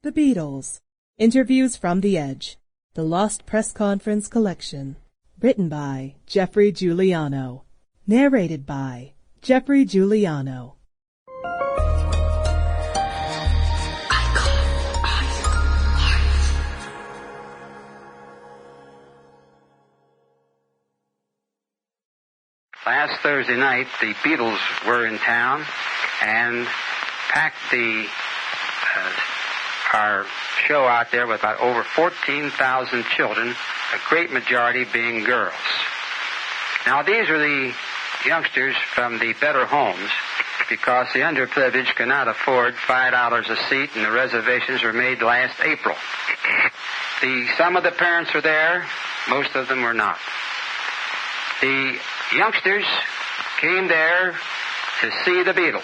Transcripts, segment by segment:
The Beatles. Interviews from the Edge. The Lost Press Conference Collection. Written by Geoffrey Giuliano. Narrated by Geoffrey Giuliano. Last Thursday night, the Beatles were in town and packed our show out there with about over 14,000 children, a great majority being girls. Now, these are the youngsters from the better homes because the underprivileged cannot afford $5 a seat, and the reservations were made last April. Some of the parents were there, most of them were not. The youngsters came there to see the Beatles.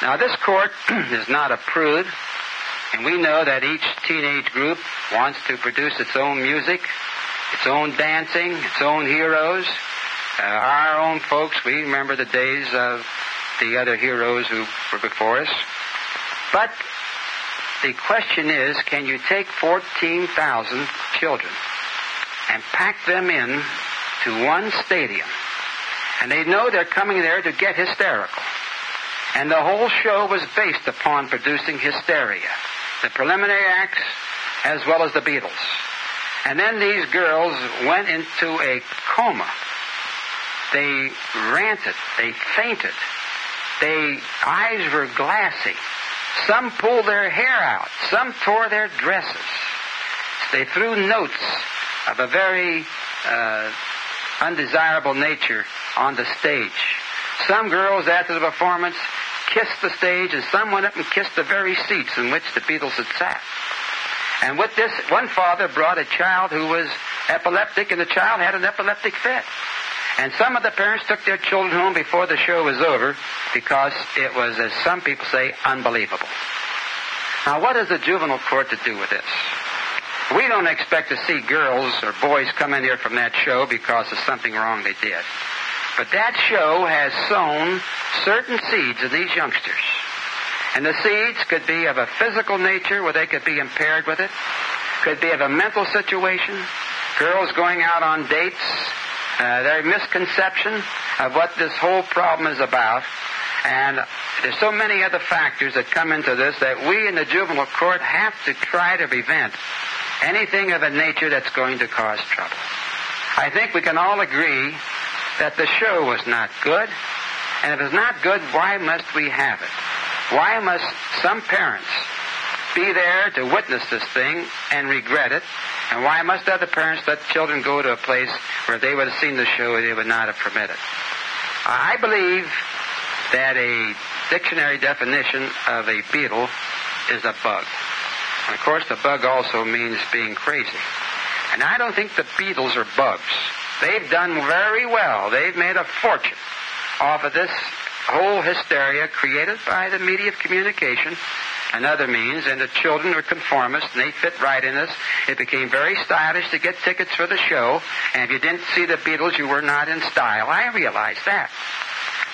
Now, this court is not a prude, and we know that each teenage group wants to produce its own music, its own dancing, its own heroes. Our own folks, we remember the days of the other heroes who were before us. But the question is, can you take 14,000 children and pack them in to one stadium? And they know they're coming there to get hysterical. And the whole show was based upon producing hysteria. The preliminary acts as well as the Beatles. And then these girls went into a coma. They ranted. They fainted. Their eyes were glassy. Some pulled their hair out. Some tore their dresses. They threw notes of a very undesirable nature on the stage. Some girls, after the performance, kissed the stage, and some went up and kissed the very seats in which the Beatles had sat. And with this, one father brought a child who was epileptic, and the child had an epileptic fit. And some of the parents took their children home before the show was over because it was, as some people say, unbelievable. Now, what is the juvenile court to do with this? We don't expect to see girls or boys come in here from that show because of something wrong they did. But that show has sown certain seeds of these youngsters. And the seeds could be of a physical nature where they could be impaired with it. Could be of a mental situation. Girls going out on dates. Their misconception of what this whole problem is about. And there's so many other factors that come into this that we in the juvenile court have to try to prevent anything of a nature that's going to cause trouble. I think we can all agree that the show was not good, and if it's not good, why must we have it? Why must some parents be there to witness this thing and regret it, and why must other parents let children go to a place where they would have seen the show they would not have permitted? I believe that a dictionary definition of a Beatle is a bug. And of course, the bug also means being crazy. And I don't think the Beatles are bugs. They've done very well. They've made a fortune off of this whole hysteria created by the media of communication and other means, and the children were conformists, and they fit right in this. It became very stylish to get tickets for the show, and if you didn't see the Beatles, you were not in style. I realize that.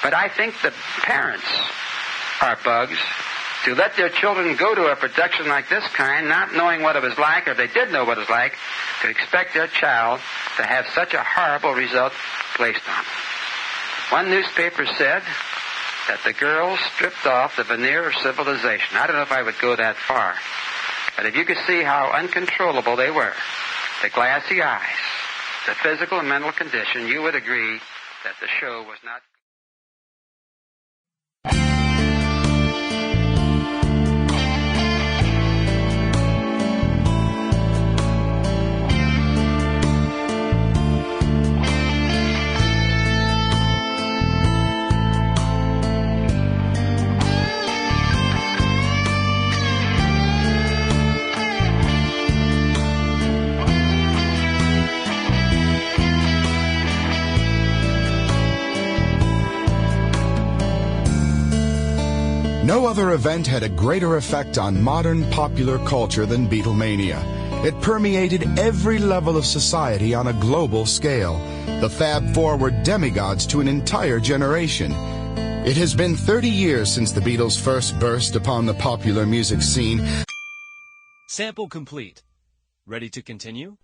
But I think the parents are bugs to let their children go to a production like this kind, not knowing what it was like, or if they did know what it was like, to expect their child to have such a horrible result placed on them. One newspaper said that the girls stripped off the veneer of civilization. I don't know if I would go that far, but if you could see how uncontrollable they were, the glassy eyes, the physical and mental condition, you would agree that the show was not... No other event had a greater effect on modern popular culture than Beatlemania. It permeated every level of society on a global scale. The Fab Four were demigods to an entire generation. It has been 30 years since the Beatles first burst upon the popular music scene. Sample complete. Ready to continue?